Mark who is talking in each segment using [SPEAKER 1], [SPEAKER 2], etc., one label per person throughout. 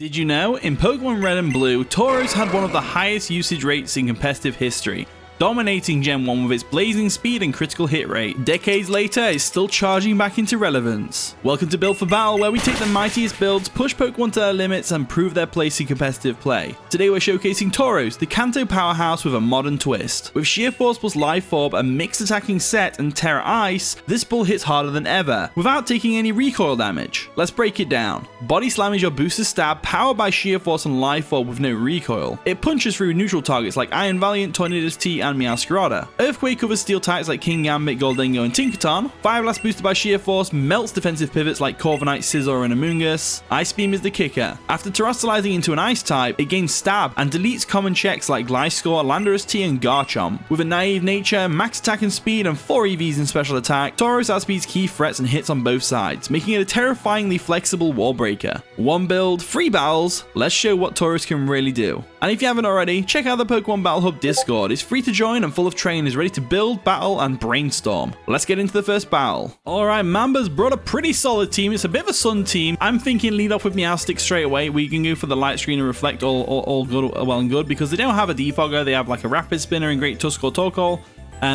[SPEAKER 1] Did you know, in Pokemon Red and Blue, Tauros had one of the highest usage rates in competitive history, dominating Gen 1 with its blazing speed and critical hit rate. Decades later, it's still charging back into relevance. Welcome to Build for Battle, where we take the mightiest builds, push Pokemon to their limits, and prove their place in competitive play. Today we're showcasing Tauros, the Kanto powerhouse with a modern twist. With Sheer Force plus Life Orb, a mixed attacking set, and Terra Ice, this bull hits harder than ever, without taking any recoil damage. Let's break it down. Body Slam is your booster stab, powered by Sheer Force and Life Orb with no recoil. It punches through neutral targets like Iron Valiant, Tornadus T, and Meowscarada. Earthquake covers steel types like King Gambit, Goldengo, and Tinkaton. Fire Blast boosted by Sheer Force melts defensive pivots like Corviknight, Scizor, and Amoonguss. Ice Beam is the kicker. After terastallizing into an ice type, it gains stab and deletes common checks like Gliscor, Landorus T, and Garchomp. With a naive nature, max attack and speed, and 4 EVs in special attack, Tauros outspeeds key threats and hits on both sides, making it a terrifyingly flexible wall breaker. One build, 3 battles, let's show what Tauros can really do. And if you haven't already, check out the Pokemon Battle Hub Discord. It's free to join and full of trainers ready to build, battle, and brainstorm. Let's get into the first battle. Alright, Mamba's brought a pretty solid team. It's a bit of a Sun team. I'm thinking lead off with Meowstic straight away. We can go for the Light Screen and Reflect all good, well and good, because they don't have a Defogger. They have like a Rapid Spinner and Great Tusk or Torkoal.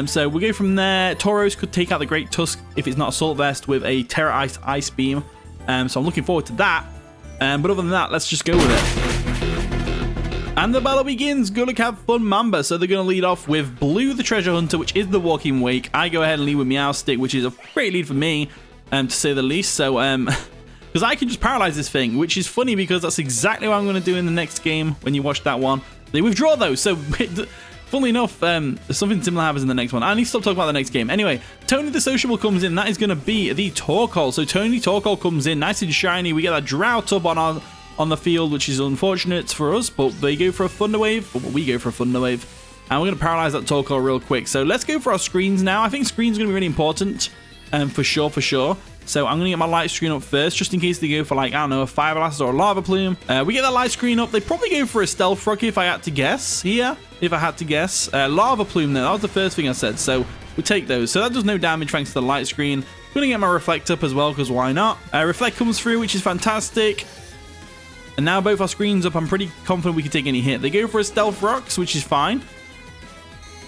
[SPEAKER 1] So we'll go from there. Tauros could take out the Great Tusk if it's not Assault Vest with a Terra Ice Beam. So I'm looking forward to that. But other than that, let's just go with it. And the battle begins. Good luck, have fun, Mamba. So they're going to lead off with Blue, the Treasure Hunter, which is the Walking Wake. I go ahead and lead with Meowstic, which is a great lead for me, to say the least. So, because I can just paralyze this thing, which is funny because that's exactly what I'm going to do in the next game when you watch that one. They withdraw, though, so funnily enough, something similar happens in the next one. I need to stop talking about the next game. Anyway, Tony the Sociable comes in. That is going to be the Torkoal. So Tony Torkoal comes in, nice and shiny. We get that Drought up on the field, which is unfortunate for us, but they go for a Thunder Wave, but we go for a Thunder Wave, and we're going to paralyze that Torkoal real quick. So let's go for our screens now. I think screens are going to be really important, for sure. So I'm going to get my light screen up first, just in case they go for, like, I don't know, a Fire Blast or a Lava Plume. We get that light screen up. They probably go for a Stealth Rocket if I had to guess here. Lava Plume, though. That was the first thing I said, so we take those. So that does no damage thanks to the light screen. I'm going to get my Reflect up as well, because why not? Reflect comes through, which is fantastic. And now both our screens up, I'm pretty confident we can take any hit. They go for a Stealth Rocks, which is fine.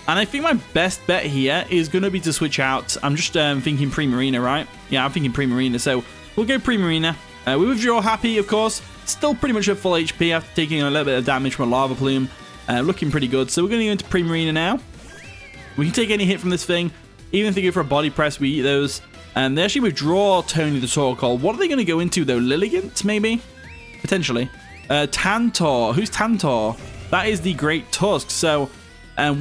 [SPEAKER 1] And I think my best bet here is going to be to switch out. I'm just thinking Primarina, right? Yeah, I'm thinking Primarina, so we'll go Primarina. We withdraw happy, of course. Still pretty much at full HP after taking a little bit of damage from a Lava Plume. Looking pretty good. So we're going to go into Primarina now. We can take any hit from this thing. Even if they go for a Body Press, we eat those. They actually withdraw Tony the Torkoal. What are they going to go into, though? Lilligant, maybe? Potentially. Tantor. Who's Tantor? That is the Great Tusk. So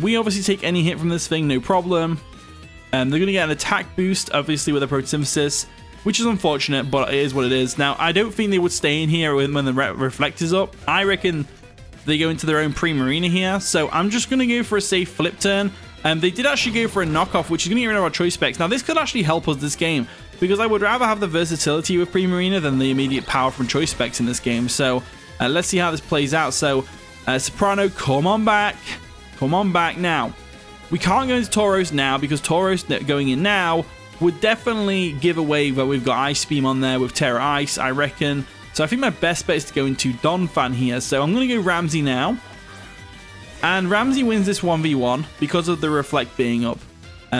[SPEAKER 1] we obviously take any hit from this thing, no problem. They're going to get an attack boost, obviously, with a Photosynthesis, which is unfortunate, but it is what it is. Now, I don't think they would stay in here when the Reflect is up. I reckon they go into their own Primarina here. So I'm just going to go for a safe flip turn. They did actually go for a knockoff, which is going to get rid of our Choice Specs. Now, this could actually help us this game, because I would rather have the versatility with Primarina than the immediate power from Choice Specs in this game. So let's see how this plays out. So Soprano, come on back. Come on back now. We can't go into Tauros now, because Tauros going in now would definitely give away where we've got Ice Beam on there with Terra Ice, I reckon. So I think my best bet is to go into Donphan here. So I'm going to go Ramsey now. And Ramsey wins this 1v1 because of the Reflect being up.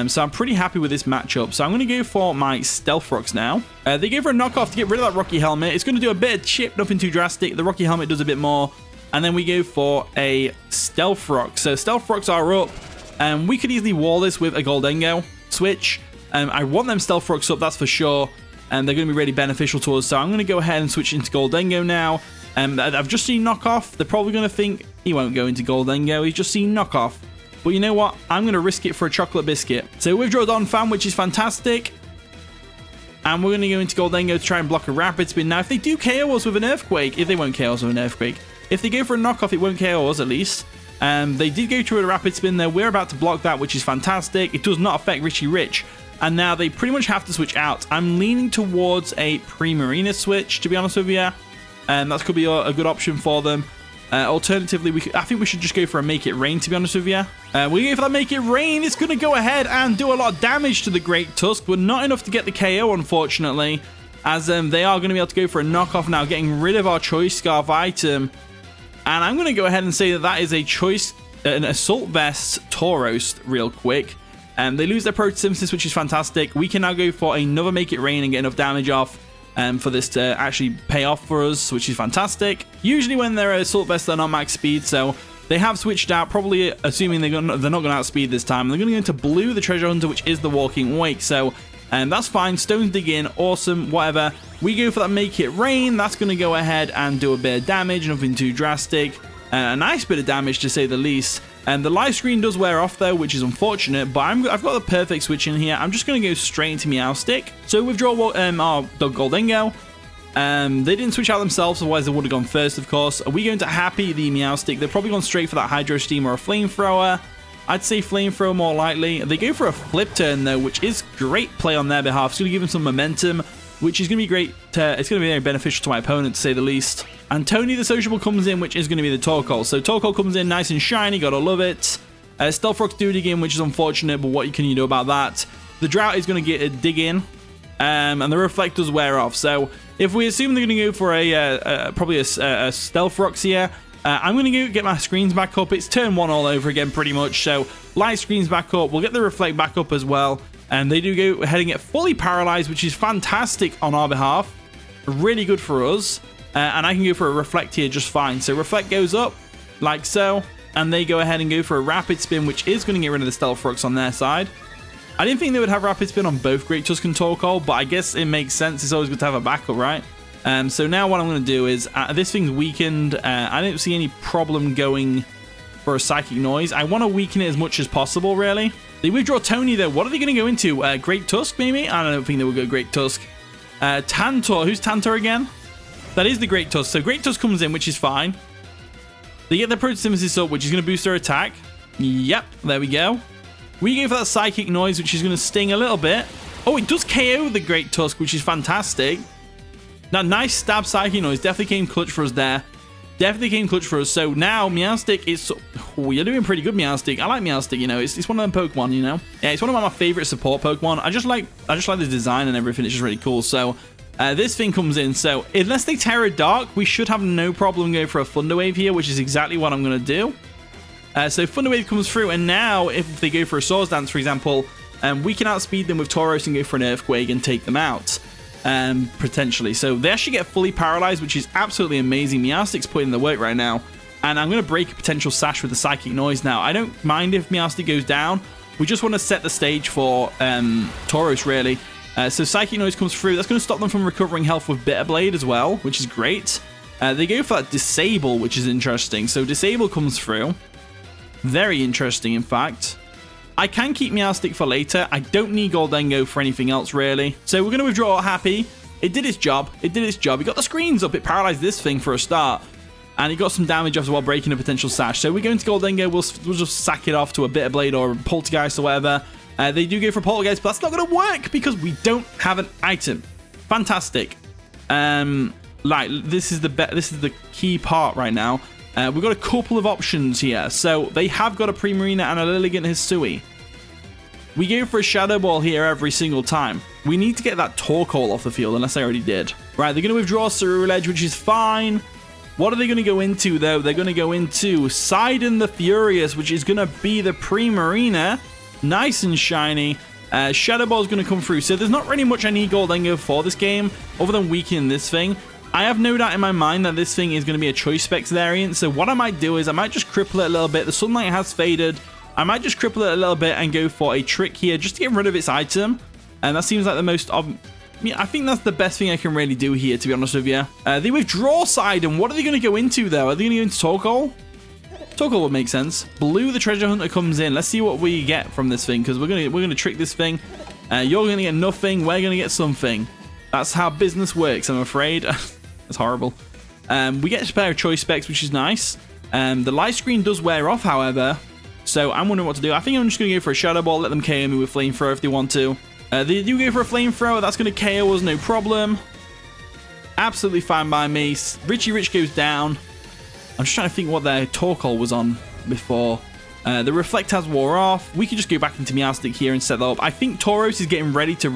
[SPEAKER 1] So I'm pretty happy with this matchup. So I'm going to go for my Stealth Rocks now. They go for a knockoff to get rid of that Rocky Helmet. It's going to do a bit of chip, nothing too drastic. The Rocky Helmet does a bit more. And then we go for a Stealth Rock. So Stealth Rocks are up. We could easily wall this with a Goldengo switch. I want them Stealth Rocks up, that's for sure. And they're going to be really beneficial to us. So I'm going to go ahead and switch into Goldengo now. I've just seen knockoff. They're probably going to think he won't go into Goldengo. He's just seen knockoff. But you know what? I'm going to risk it for a Chocolate Biscuit. So withdraw Donphan, which is fantastic. And we're going to go into Goldengo to try and block a Rapid Spin. Now, if they do KO us with an Earthquake, if they won't KO us with an Earthquake, if they go for a knockoff, it won't KO us at least. They did go through a Rapid Spin there. We're about to block that, which is fantastic. It does not affect Richie Rich. And now they pretty much have to switch out. I'm leaning towards a Primarina switch, to be honest with you. That could be a good option for them. Alternatively, I think we should just go for a Make It Rain, to be honest with you. We go for that Make It Rain. It's going to go ahead and do a lot of damage to the Great Tusk, but not enough to get the KO, unfortunately. as they are going to be able to go for a knockoff now, getting rid of our choice scarf item. And I'm going to go ahead and say that that is a choice, an assault vest Tauros real quick. They lose their photosynthesis, which is fantastic. We can now go for another Make It Rain and get enough damage off for this to actually pay off for us, which is fantastic. Usually when they're assault vests, they're not max speed, so they have switched out, probably assuming they're not going to outspeed this time. They're going to go into blue, the treasure hunter, which is the walking wake, so that's fine. Stones dig in, awesome, whatever. We go for that Make It Rain. That's going to go ahead and do a bit of damage, nothing too drastic. A nice bit of damage, to say the least. The live screen does wear off, though, which is unfortunate, but I've got the perfect switch in here. I'm just going to go straight into Meowstic. So withdraw our Gholdengo. They didn't switch out themselves, otherwise they would have gone first, of course. Are we going to Happy the Meowstic? They've probably gone straight for that Hydro Steam or a Flamethrower. I'd say Flamethrower more likely. They go for a Flip Turn, though, which is great play on their behalf. It's going to give them some momentum, which is going to be great. It's going to be very beneficial to my opponent, to say the least. And Tony the Sociable comes in, which is going to be the Torkoal. So Torkoal comes in nice and shiny, gotta love it. Stealth Rock's do dig in, which is unfortunate, but what can you do about that? The Drought is going to get a dig in, and the Reflectors wear off. So if we assume they're going to go for probably a Stealth Rocks here, I'm going to go get my screens back up. It's turn 1 all over again, pretty much. So light screens back up. We'll get the Reflect back up as well. And they do go ahead and get fully paralyzed, which is fantastic on our behalf. Really good for us. And I can go for a Reflect here just fine. So Reflect goes up, like so. And they go ahead and go for a Rapid Spin, which is going to get rid of the Stealth Rocks on their side. I didn't think they would have Rapid Spin on both Great Tusk and Torkoal, but I guess it makes sense. It's always good to have a backup, right? So now what I'm going to do is, this thing's weakened. I don't see any problem going for a Psychic Noise. I want to weaken it as much as possible, really. They withdraw Tony, though. What are they going to go into? Great Tusk, maybe? I don't think they will go Great Tusk. Tantor. Who's Tantor again? That is the Great Tusk. So Great Tusk comes in, which is fine. They get their Photosynthesis up, which is going to boost their attack. Yep, there we go. We go for that Psychic Noise, which is going to sting a little bit. Oh, it does KO the Great Tusk, which is fantastic. That nice stab Psychic Noise definitely came clutch for us there. Definitely came clutch for us. So now Meowstic is... Oh, you're doing pretty good, Meowstic. I like Meowstic, you know. It's one of them Pokemon, you know. Yeah, it's one of my favorite support Pokemon. I just like the design and everything. It's just really cool. So this thing comes in. So unless they Terra Dark, we should have no problem going for a Thunder Wave here, which is exactly what I'm going to do. So Thunder Wave comes through, and now if they go for a Swords Dance, for example, we can outspeed them with Tauros and go for an Earthquake and take them out. Potentially. So they actually get fully paralyzed, which is absolutely amazing. Meowstic's putting in the work right now. And I'm going to break a potential Sash with the Psychic Noise now. I don't mind if Meowstic goes down. We just want to set the stage for Tauros, really. So Psychic Noise comes through. That's going to stop them from recovering health with Bitter Blade as well, which is great. They go for that Disable, which is interesting. So Disable comes through. Very interesting, in fact. I can keep Meowstic for later. I don't need Gholdengo for anything else, really. So we're going to withdraw Happy. It did its job. It did its job. It got the screens up. It paralyzed this thing for a start. And it got some damage off as well, breaking a potential Sash. So we're going to Gholdengo. We'll just sack it off to a Bitter Blade or a Poltergeist or whatever. They do go for a Poltergeist, but that's not going to work because we don't have an item. Fantastic. This is the key part right now. We've got a couple of options here. So they have got a Primarina and a Lilligant Hisui. We go for a Shadow Ball here every single time. We need to get that Torkoal off the field, unless I already did. Right, they're going to withdraw Ceruledge, which is fine. What are they going to go into, though? They're going to go into Sidon the Furious, which is going to be the Primarina. Nice and shiny. Shadow Ball is going to come through. So there's not really much I need Gholdengo for this game, other than weakening this thing. I have no doubt in my mind that this thing is going to be a Choice Specs variant. So what I might do is I might just cripple it a little bit. The Sunlight has faded. I might just cripple it a little bit and go for a Trick here just to get rid of its item. And that seems like the most... I think that's the best thing I can really do here, to be honest with you. They withdraw Sidon. What are they going to go into, though? Are they going to go into Torkoal? Torkoal would make sense. Blue, the Treasure Hunter, comes in. Let's see what we get from this thing, because we're gonna trick this thing. You're going to get nothing. We're going to get something. That's how business works, I'm afraid. That's horrible. We get a pair of Choice Specs, which is nice. The light screen does wear off, however. So I'm wondering what to do. I think I'm just going to go for a Shadow Ball, let them KO me with Flamethrower if they want to. They do go for a Flamethrower. That's going to KO us, no problem. Absolutely fine by me. Richie Rich goes down. I'm just trying to think what their Torkoal was on before. The Reflect has wore off. We can just go back into Meowstic here and set that up. I think Tauros is getting ready to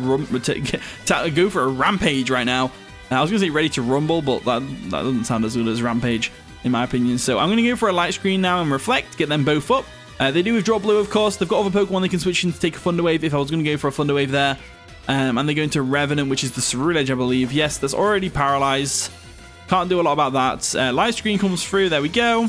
[SPEAKER 1] go for a rampage right now. I was going to say ready to rumble, but that doesn't sound as good as rampage, in my opinion. So I'm going to go for a Light Screen now and Reflect, get them both up. They do withdraw blue, of course. They've got other Pokemon they can switch in to take a Thunder Wave if I was going to go for a Thunder Wave there. And they go into Revenant, which is the Ceruledge, I believe. Yes, that's already paralyzed. Can't do a lot about that. Light Screen comes through. There we go.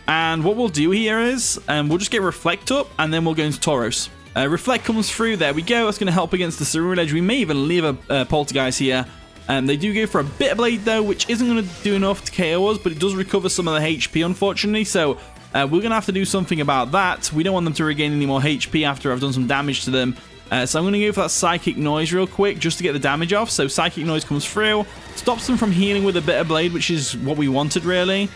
[SPEAKER 1] And what we'll do here is we'll just get Reflect up, and then we'll go into Tauros. Reflect comes through. There we go. That's going to help against the Ceruledge. We may even leave a Poltergeist here. They do go for a Bitter Blade, though, which isn't going to do enough to KO us, but it does recover some of the HP, unfortunately. So we're going to have to do something about that. We don't want them to regain any more HP after I've done some damage to them. So I'm going to go for that Psychic Noise real quick just to get the damage off. So Psychic Noise comes through, stops them from healing with a Bitter Blade, which is what we wanted, really.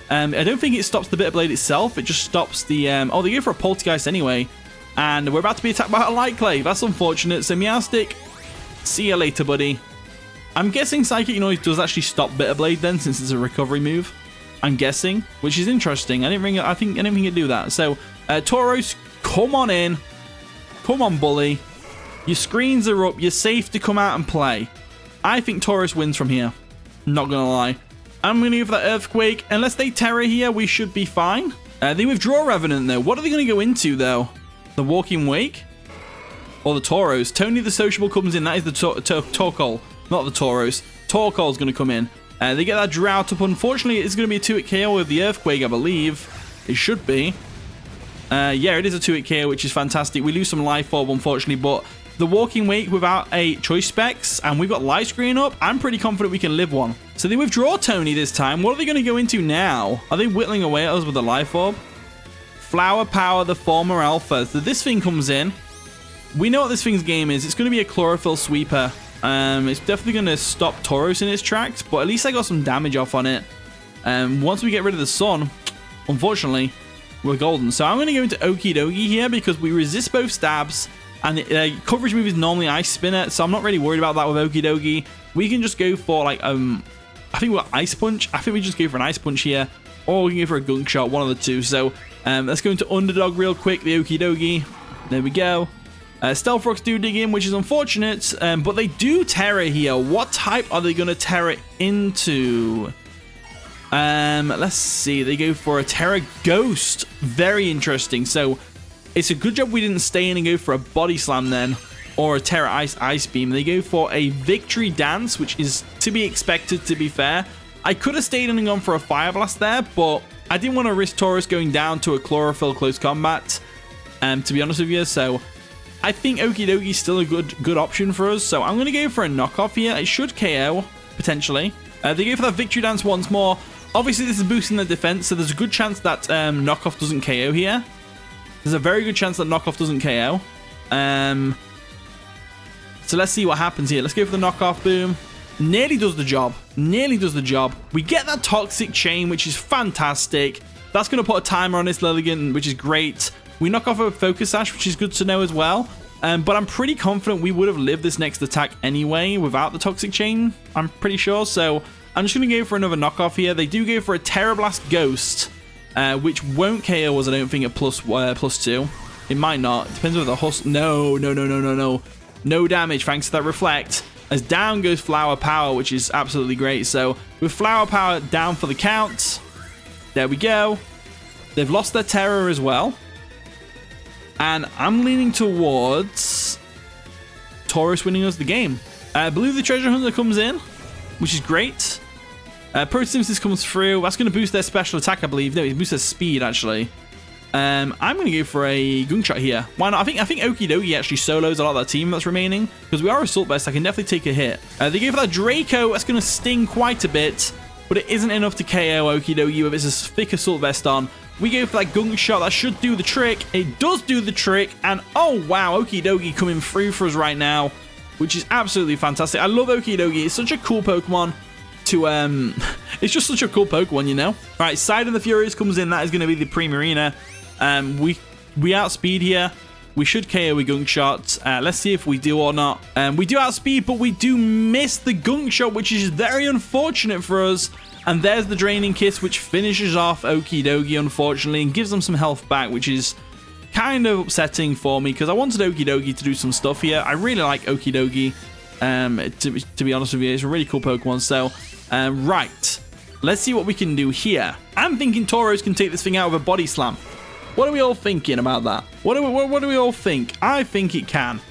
[SPEAKER 1] I don't think it stops the Bitter Blade itself. It just stops the... oh, they go for a Poltergeist anyway. And we're about to be attacked by a Light Clay. That's unfortunate. So Meowstic, see you later, buddy. I'm guessing Psychic Noise does actually stop Bitter Blade then, since it's a recovery move. I'm guessing, which is interesting. I didn't think it'd do that. So Tauros, come on in. Come on, bully. Your screens are up. You're safe to come out and play. I think Tauros wins from here. Not gonna lie. I'm gonna go for that Earthquake. Unless they Terra here, we should be fine. They withdraw Revenant though. What are they gonna go into though? The Walking Wake? Or the Tauros? Tony the Sociable comes in. That is the Torkoal, not the Tauros. Torkoal's gonna come in. They get that Drought up. Unfortunately, it's gonna be a 2-hit KO with the Earthquake, I believe. It should be. Yeah, it is a 2-hit KO, which is fantastic. We lose some Life Orb, unfortunately, but the Walking Wake without a Choice Specs, and we've got Light Screen up, I'm pretty confident we can live one. So they withdraw Tony this time. What are they going to go into now? Are they whittling away at us with a Life Orb? Flower Power, the former Alpha. So this thing comes in. We know what this thing's game is. It's going to be a Chlorophyll Sweeper. It's definitely going to stop Tauros in its tracks, but at least I got some damage off on it. Once we get rid of the Sun, unfortunately, we're golden. So I'm going to go into Okie Dokie here because we resist both stabs. And the coverage move is normally Ice Spinner, so I'm not really worried about that with Okie Dokie. We can just go for, like, I think we're Ice Punch. I think we just go for an Ice Punch here. Or we can go for a Gunk Shot, one of the two. So let's go into Underdog real quick, the Okie Dokie. There we go. Stealth Rocks do dig in, which is unfortunate. But they do Terra here. What type are they going to Terra into? Let's see. They go for a Terra Ghost. Very interesting. So it's a good job we didn't stay in and go for a Body Slam then, or a Terra Ice Beam. They go for a Victory Dance, which is to be expected, to be fair. I could have stayed in and gone for a Fire Blast there, but I didn't want to risk Tauros going down to a Chlorophyll Close Combat, to be honest with you. So I think Okie Dokie is still a good option for us. So I'm going to go for a Knockoff here. It should KO, potentially. They go for that Victory Dance once more. Obviously, this is boosting the defense, so there's a good chance that Knockoff doesn't KO here. There's a very good chance that Knockoff doesn't KO. So let's see what happens here. Let's go for the Knockoff Boom. Nearly does the job. Nearly does the job. We get that Toxic Chain, which is fantastic. That's going to put a timer on this Lilligant, which is great. We knock off a Focus Sash, which is good to know as well. But I'm pretty confident we would have lived this next attack anyway without the Toxic Chain. I'm pretty sure. So I'm just going to go for another knockoff here. They do go for a Terra Blast Ghost. Which won't KO us, I don't think, at +2. It might not. It depends on the hustle. No. No damage thanks to that Reflect. As down goes Flower Power, which is absolutely great. So with Flower Power down for the count. There we go. They've lost their Terror as well. And I'm leaning towards Tauros winning us the game. Blue the Treasure Hunter comes in, which is great. Photosynthesis comes through. That's going to boost their special attack, I believe. No, it boosts their speed, actually. I'm going to go for a Gunk Shot here. Why not? I think Okie Dokie actually solos a lot of that team that's remaining. Because we are Assault Vest, I can definitely take a hit. They go for that Draco. That's going to sting quite a bit. But it isn't enough to KO Okie Dokie with its thick Assault Vest on. We go for that Gunk Shot. That should do the trick. It does do the trick. And oh, wow. Okie Dokie coming through for us right now. Which is absolutely fantastic. I love Okie Dokie. It's such a cool Pokemon. It's just such a cool Pokemon, you know. All right, Side of the Furious comes in. That is going to be the Primarina. We outspeed here. We should KO with Gunk Shot. Let's see if we do or not. We do outspeed, but we do miss the Gunk Shot, which is very unfortunate for us. And there's the Draining Kiss, which finishes off Okie Dokie, unfortunately, and gives them some health back, which is kind of upsetting for me, because I wanted Okie Dokie to do some stuff here. I really like Okie Dokie, to be honest with you. It's a really cool Pokemon. So, right. Let's see what we can do here. I'm thinking Tauros can take this thing out with a Body Slam. What are we all thinking about that? What do we all think? I think it can.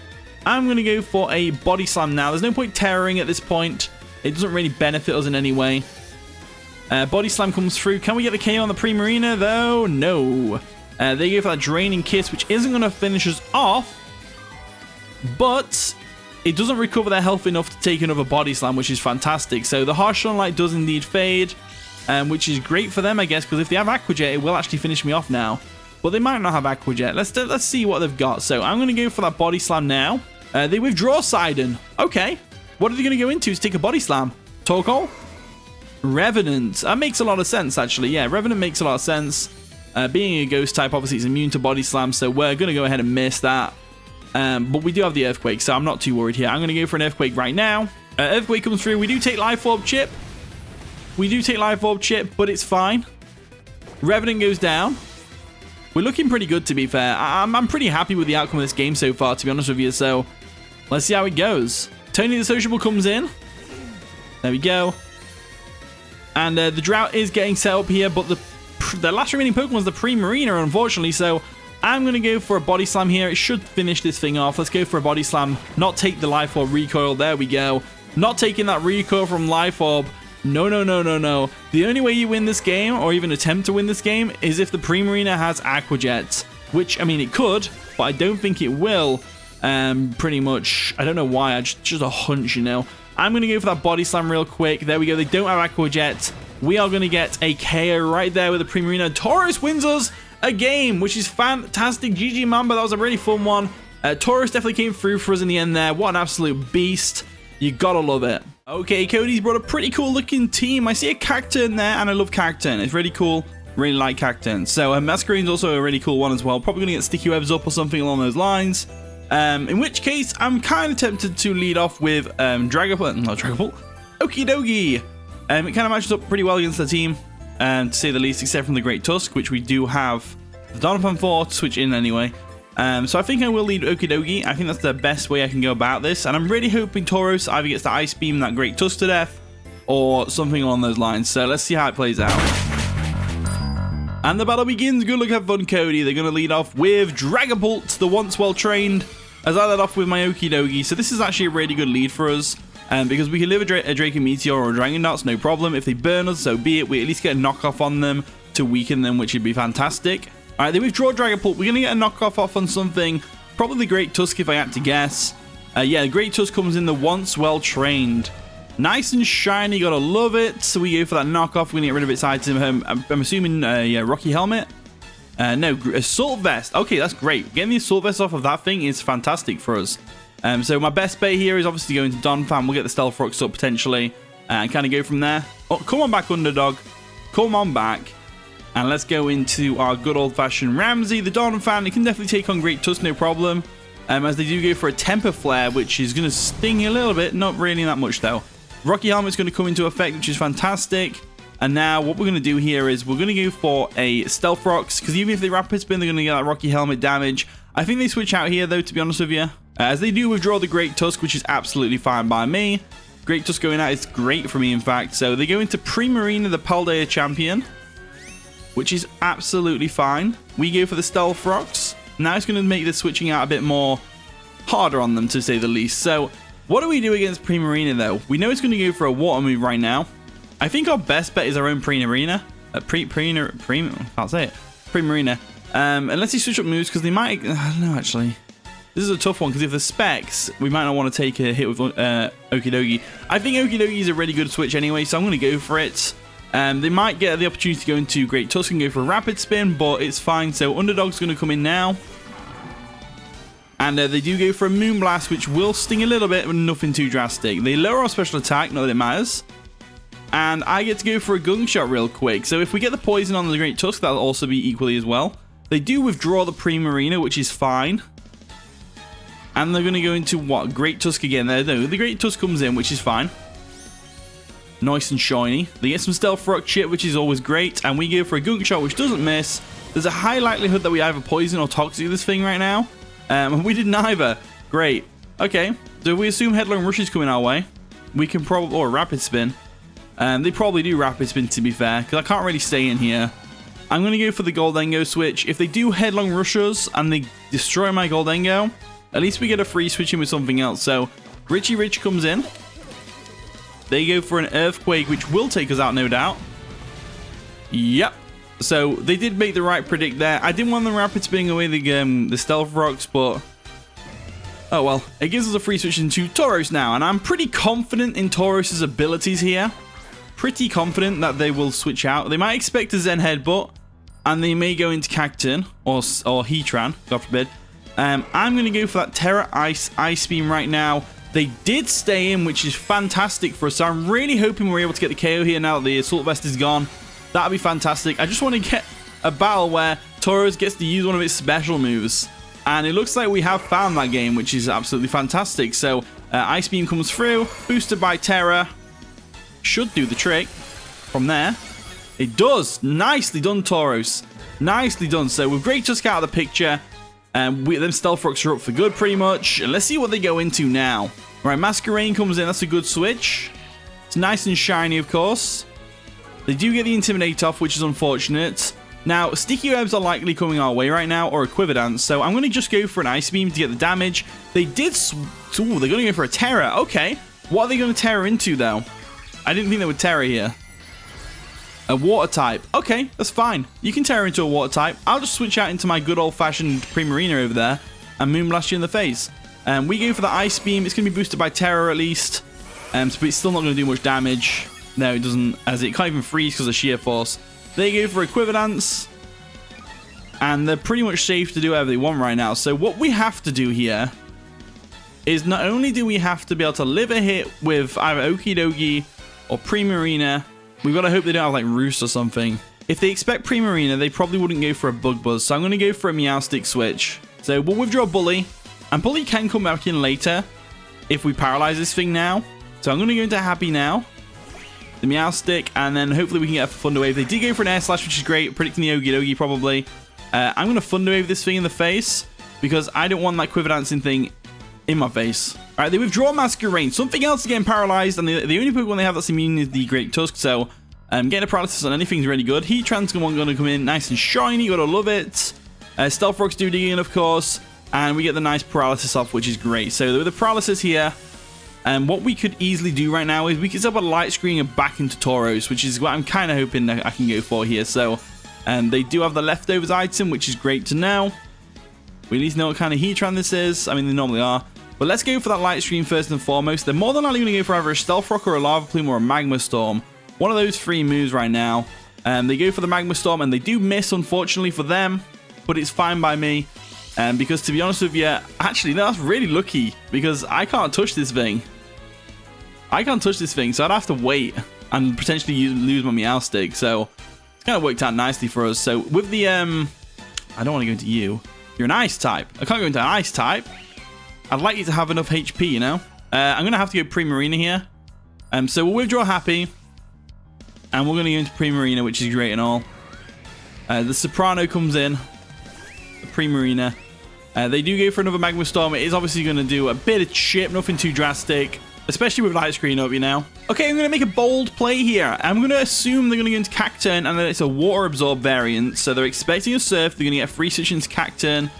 [SPEAKER 1] I'm going to go for a Body Slam now. There's no point terroring at this point. It doesn't really benefit us in any way. Body Slam comes through. Can we get the KO on the Primarina, though? No. They go for that Draining Kiss, which isn't going to finish us off. But it doesn't recover their health enough to take another Body Slam, which is fantastic. So the Harsh Sunlight does indeed fade, which is great for them, I guess, because if they have Aqua Jet, it will actually finish me off now. But they might not have Aqua Jet. Let's see what they've got. So I'm going to go for that Body Slam now. They withdraw Sidon. Okay. What are they going to go into to take a Body Slam? Torkoal? Revenant. That makes a lot of sense, actually. Yeah, Revenant makes a lot of sense. Being a ghost type, obviously, it's immune to Body Slam, so we're going to go ahead and miss that. But we do have the Earthquake, so I'm not too worried here. I'm going to go for an Earthquake right now. Earthquake comes through. We do take Life Orb Chip. But it's fine. Revenant goes down. We're looking pretty good, to be fair. I'm pretty happy with the outcome of this game so far, to be honest with you. So let's see how it goes. Tony the Sociable comes in. There we go. And the Drought is getting set up here, but the last remaining Pokemon is the Primarina, unfortunately. So I'm going to go for a Body Slam here. It should finish this thing off. Let's go for a Body Slam. Not take the Life Orb recoil. There we go. Not taking that recoil from Life Orb. No. The only way you win this game, or even attempt to win this game, is if the Primarina has Aqua Jet. Which, I mean, it could, but I don't think it will. Pretty much. I don't know why. Just a hunch, you know. I'm going to go for that Body Slam real quick. There we go. They don't have Aqua Jet. We are going to get a KO right there with the Primarina. Tauros wins us a game, which is fantastic. GG Mamba. That was a really fun one. Tauros definitely came through for us in the end there. What an absolute beast. You gotta love it. Okay, Cody's brought a pretty cool looking team. I see a Cacturn there, and I love Cacturn. It's really cool. Really like Cacturn. So Masquerade's also a really cool one as well. Probably going to get Sticky Webs up or something along those lines. In which case, I'm kind of tempted to lead off with Okie Dokie. It kind of matches up pretty well against the team, to say the least, except from the Great Tusk, which we do have the Donphan for to switch in anyway. So I think I will lead Okie Dokie. I think that's the best way I can go about this. And I'm really hoping Tauros either gets the Ice Beam, that Great Tusk to death, or something along those lines. So let's see how it plays out. And the battle begins. Good luck, have fun, Cody. They're going to lead off with Dragapult, the once well-trained, as I led off with my Okie Dokie. So this is actually a really good lead for us, because we can live a Drake and Meteor or a Dragon Darts, no problem. If they burn us, so be it. We at least get a knockoff on them to weaken them, which would be fantastic. All right, they withdraw Dragapult. We're going to get a knockoff off on something. Probably the Great Tusk, if I had to guess. Yeah, the Great Tusk comes in the once well-trained. Nice and shiny, gotta love it. So we go for that knockoff. We're gonna get rid of its item. I'm assuming, yeah, Rocky Helmet. No, Assault Vest. Okay, that's great. Getting the Assault Vest off of that thing is fantastic for us. So my best bet here is obviously going to Donphan. We'll get the Stealth Rocks up potentially and kind of go from there. Oh, come on back, Underdog. Come on back. And let's go into our good old-fashioned Ramsey. The Donphan, it can definitely take on Great Tusk, no problem. As they do go for a Temper Flare, which is going to sting a little bit. Not really that much, though. Rocky Helmet's going to come into effect, which is fantastic. And now what we're going to do here is we're going to go for a Stealth Rocks, because even if they Rapid Spin, they're going to get that Rocky Helmet damage. I think they switch out here, though, to be honest with you. As they do withdraw the Great Tusk, which is absolutely fine by me. Great Tusk going out is great for me, in fact. So they go into Primarina, the Paldea champion, which is absolutely fine. We go for the Stealth Rocks. Now it's going to make the switching out a bit more harder on them, to say the least. So what do we do against Primarina, though? We know it's going to go for a Water move right now. I think our best bet is our own Primarina. Can't say it. Primarina. Unless you switch up moves, because they might... I don't know, actually. This is a tough one, because if the specs, we might not want to take a hit with Okie Dokie. I think Okie Dokie is a really good switch anyway, so I'm going to go for it. They might get the opportunity to go into Great Tusk and go for a Rapid Spin, but it's fine. So Underdog's going to come in now. And they do go for a Moonblast, which will sting a little bit, but nothing too drastic. They lower our special attack, not that it matters. And I get to go for a Gunk Shot real quick. So if we get the poison on the Great Tusk, that'll also be equally as well. They do withdraw the Primarina, which is fine. And they're going to go into what? Great Tusk again. There, no, the Great Tusk comes in, which is fine. Nice and shiny. They get some Stealth Rock chip, which is always great. And we go for a Gunk Shot, which doesn't miss. There's a high likelihood that we either poison or toxic this thing right now. And we did neither. Great. Okay. So we assume Headlong Rush is coming our way. We can probably... Or Rapid Spin. They probably do Rapid Spin, to be fair. Because I can't really stay in here. I'm going to go for the Goldengo switch. If they do Headlong Rush us and they destroy my Goldengo, at least we get a free switch in with something else. So Richie Rich comes in. They go for an Earthquake, which will take us out, no doubt. Yep. So they did make the right predict there. I didn't want them Rapid Spinning away the Stealth Rocks, but... Oh well. It gives us a free switch into Tauros now. And I'm pretty confident in Tauros' abilities here. Pretty confident that they will switch out. They might expect a Zen Headbutt. And they may go into Cacturn or Heatran, God forbid. I'm going to go for that Terra Ice Beam right now. They did stay in, which is fantastic for us. So I'm really hoping we're able to get the KO here now that the Assault Vest is gone. That'd be fantastic. I just want to get a battle where Tauros gets to use one of its special moves. And it looks like we have found that game, which is absolutely fantastic. So Ice Beam comes through, boosted by Terra. Should do the trick from there. It does. Nicely done, Tauros. Nicely done. So with Great Tusk out of the picture, them Stealth Rocks are up for good pretty much. And let's see what they go into now. Right, Masquerain comes in. That's a good switch. It's nice and shiny, of course. They do get the Intimidate off, which is unfortunate. Now, Sticky Herbs are likely coming our way right now, or a Quiver Dance. So I'm going to just go for an Ice Beam to get the damage. They did... Ooh, they're going to go for a Terra. Okay. What are they going to Terra into, though? I didn't think they would Terra here. A Water type. Okay, that's fine. You can Terra into a Water type. I'll just switch out into my good old-fashioned Primarina over there and Moonblast you in the face. We go for the Ice Beam. It's going to be boosted by Terra at least. But it's still not going to do much damage. No, it doesn't, as it can't even freeze because of Sheer Force. They go for a Quiver Dance. And they're pretty much safe to do whatever they want right now. So what we have to do here is not only do we have to be able to live a hit with either Okidogi or Primarina, we've got to hope they don't have like Roost or something. If they expect Primarina, they probably wouldn't go for a Bug Buzz. So I'm going to go for a Meowstic switch. So we'll withdraw Bully. And Bully can come back in later if we paralyze this thing now. So I'm going to go into Happy now. The Meowstic, and then hopefully we can get a Thunder Wave. They did go for an Air Slash, which is great. Predicting the Okidogi probably. I'm going to Thunder Wave this thing in the face because I don't want that Quiver Dancing thing in my face. Alright, they withdraw Masquerain. Something else is getting paralyzed, and the only Pokemon they have that's immune is the Great Tusk, so getting a paralysis on anything's really good. Heatran's going to come in nice and shiny, gotta love it. Stealth Rocks do dig in, of course, and we get the nice paralysis off, which is great. So with the paralysis here, what we could easily do right now is we could set up a Light Screen and back into Tauros, which is what I'm kind of hoping that I can go for here. So they do have the Leftovers item, which is great to know. We at least know what kind of Heatran this is. I mean, they normally are. But let's go for that Light Screen first and foremost. They're more than likely going to go for either a Stealth Rock or a Lava Plume or a Magma Storm. One of those three moves right now. They go for the Magma Storm, and they do miss, unfortunately, for them. But it's fine by me. Because, to be honest with you, actually, no, that's really lucky. Because I can't touch this thing. I can't touch this thing, so I'd have to wait and potentially lose my Meowstic. So it's kind of worked out nicely for us. So with the... I don't want to go into you. You're an Ice type. I can't go into an Ice type. I'd like you to have enough HP, you know? I'm going to have to go Primarina here. So we'll withdraw Happy. And we're going to go into Primarina, which is great and all. The Soprano comes in. The Primarina. They do go for another Magma Storm. It is obviously going to do a bit of chip, nothing too drastic. Especially with Light Screen up, you know? Okay, I'm going to make a bold play here. I'm going to assume they're going to go into Cacturn and that it's a Water Absorb variant. So they're expecting a Surf. They're going to get a free switch into Cacturn.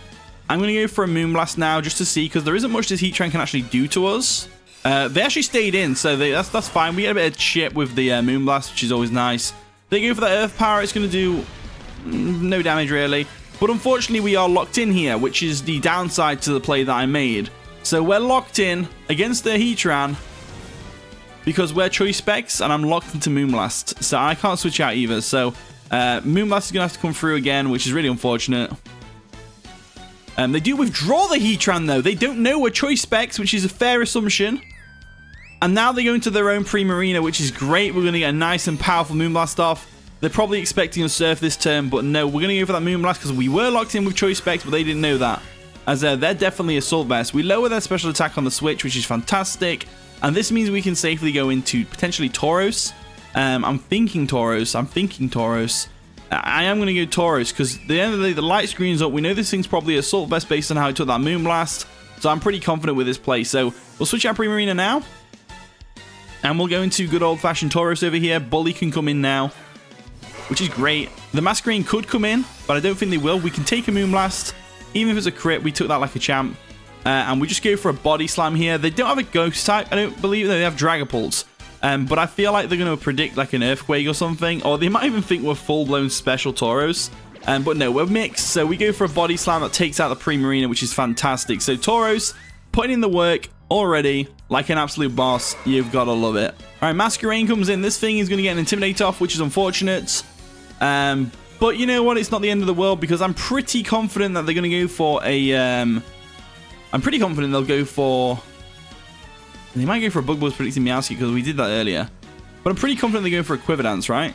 [SPEAKER 1] I'm going to go for a Moonblast now just to see, because there isn't much this Heatran can actually do to us. They actually stayed in, so that's fine. We get a bit of chip with the Moonblast, which is always nice. They go for the Earth Power. It's going to do no damage, really. But unfortunately, we are locked in here, which is the downside to the play that I made. So we're locked in against the Heatran because we're Choice Specs, and I'm locked into Moonblast. So I can't switch out either. So Moonblast is going to have to come through again, which is really unfortunate. They do withdraw the Heatran, though. They don't know we're Choice Specs, which is a fair assumption. And now they go into their own Primarina, which is great. We're going to get a nice and powerful Moonblast off. They're probably expecting a Surf this turn, but no, we're going to go for that Moonblast because we were locked in with Choice Specs, but they didn't know that. As they're definitely Assault Vest. We lower their special attack on the switch, which is fantastic. And this means we can safely go into potentially Tauros. I'm thinking Tauros. I am going to go Tauros because at the end of the day, the light screen's up. We know this thing's probably Assault Vest based on how it took that Moonblast. So I'm pretty confident with this play. So we'll switch out Primarina now. And we'll go into good old-fashioned Tauros over here. Bully can come in now, which is great. The Masquerain could come in, but I don't think they will. We can take a Moonblast. Even if it's a crit, we took that like a champ. And we just go for a Body Slam here. They don't have a Ghost type. I don't believe they have Dragapults. But I feel like they're going to predict like an Earthquake or something. Or they might even think we're full-blown special Tauros. But no, we're mixed. So we go for a Body Slam that takes out the Primarina, which is fantastic. So Tauros, putting in the work already like an absolute boss. You've got to love it. All right, Masquerain comes in. This thing is going to get an Intimidate off, which is unfortunate. But you know what? It's not the end of the world because I'm pretty confident that they're going to go for a... I'm pretty confident they'll go for... They might go for a Bug Buzz predicting Meowscarada because we did that earlier. But I'm pretty confident they're going for a Quiver Dance, right?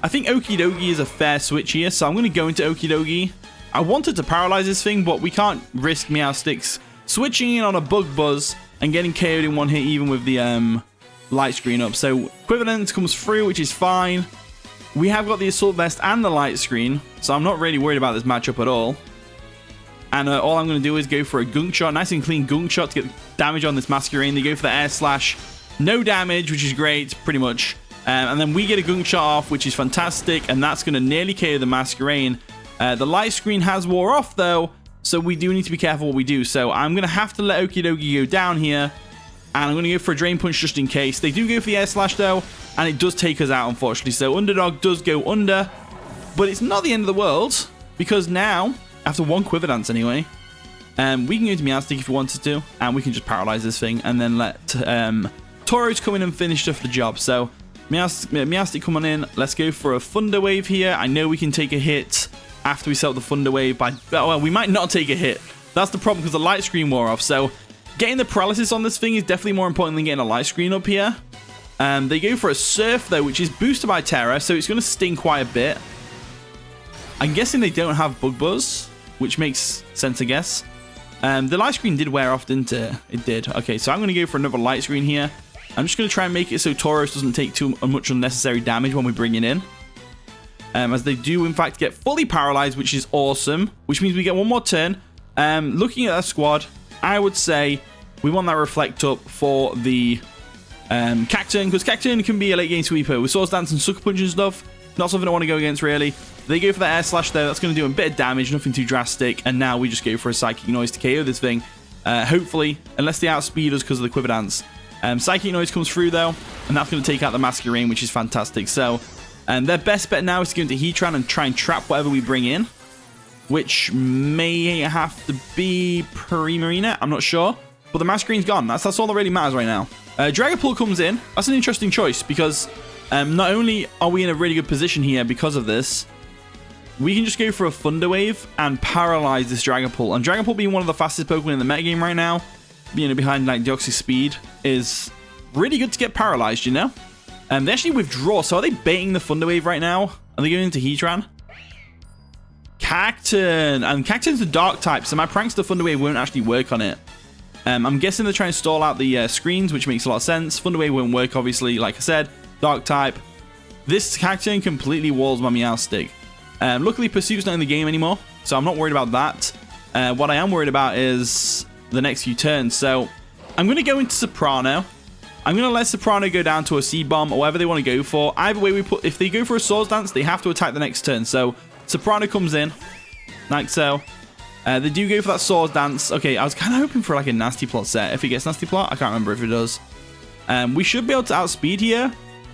[SPEAKER 1] I think Okidogi is a fair switch here, so I'm going to go into Okidogi. I wanted to paralyze this thing, but we can't risk Meowsticks switching in on a Bug Buzz and getting KO'd in one hit even with the light screen up. So Quiver Dance comes through, which is fine. We have got the Assault Vest and the light screen, so I'm not really worried about this matchup at all. And all I'm going to do is go for a Gunk Shot, nice and clean Gunk Shot to get damage on this Masquerain. They go for the Air Slash, no damage, which is great, pretty much. And then we get a Gunk Shot off, which is fantastic, and that's going to nearly KO the Masquerain. The light screen has wore off, though, so we do need to be careful what we do. So I'm going to have to let Okidogi go down here, and I'm going to go for a Drain Punch just in case. They do go for the Air Slash, though, and it does take us out, unfortunately. So Underdog does go under, but it's not the end of the world, because now... After one Quiver Dance anyway, we can go into Meowstic if we wanted to, and we can just paralyze this thing, and then let Tauros come in and finish off the job. So Meowstic come on in. Let's go for a Thunder Wave here. I know we can take a hit after we set up the Thunder Wave. Well, we might not take a hit. That's the problem because the light screen wore off. So getting the paralysis on this thing is definitely more important than getting a light screen up here. They go for a Surf though, which is boosted by Terra, so it's going to sting quite a bit. I'm guessing they don't have Bug Buzz, which makes sense, I guess. The light screen did wear off, didn't it? It did. Okay, so I'm going to go for another light screen here. I'm just going to try and make it so Tauros doesn't take too much unnecessary damage when we bring it in. As they do, in fact, get fully paralyzed, which is awesome. Which means we get one more turn. Looking at that squad, I would say we want that Reflect up for the Cacturn, because Cacturn can be a late game sweeper. With Swords Dance and Sucker Punch and stuff, not something I want to go against, really. They go for the Air Slash there. That's going to do a bit of damage, nothing too drastic. And now we just go for a Psychic Noise to KO this thing. Hopefully, unless they outspeed us because of the Quiver Dance. Psychic Noise comes through, though, and that's going to take out the Masquerain, which is fantastic. So, their best bet now is to go into Heatran and try and trap whatever we bring in, which may have to be Primarina. I'm not sure. But the Masquerain's gone. That's all that really matters right now. Dragapult comes in. That's an interesting choice because not only are we in a really good position here because of this, we can just go for a Thunder Wave and paralyze this Dragapult. And Dragapult being one of the fastest Pokemon in the metagame right now, you know, behind like Deoxys Speed, is really good to get paralyzed, you know? They actually withdraw, so are they baiting the Thunder Wave right now? Are they going into Heatran? Cacturn! And Cacturn's a Dark type, so my Prankster Thunder Wave won't actually work on it. I'm guessing they're trying to stall out the screens, which makes a lot of sense. Thunder Wave won't work, obviously, like I said. Dark type. This Cacturn completely walls my Meowstic. Luckily, Pursuit's not in the game anymore, so I'm not worried about that. What I am worried about is the next few turns. So I'm going to go into Soprano. I'm going to let Soprano go down to a C-Bomb or whatever they want to go for. Either way, if they go for a Swords Dance, they have to attack the next turn. So Soprano comes in, like so. They do go for that Swords Dance. Okay, I was kind of hoping for like a Nasty Plot set. If it gets Nasty Plot, I can't remember if it does. We should be able to outspeed here,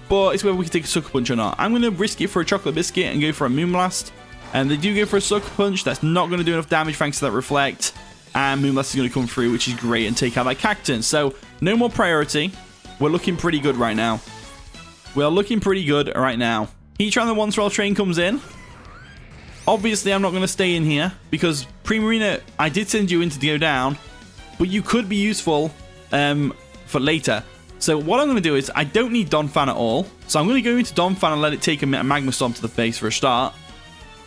[SPEAKER 1] but it's whether we can take a Sucker Punch or not. I'm going to risk it for a Chocolate Biscuit and go for a Moonblast. And they do go for a Sucker Punch. That's not going to do enough damage thanks to that Reflect. And Moonblast is going to come through, which is great, and take out that Cacturn. So, no more priority. We're looking pretty good right now. We're looking pretty good right now. Heatran the One Swell Train comes in. Obviously, I'm not going to stay in here because Primarina, I did send you in to go down, but you could be useful for later. So what I'm going to do is I don't need Donphan at all. So I'm going to go into Donphan and let it take a Magma Storm to the face for a start.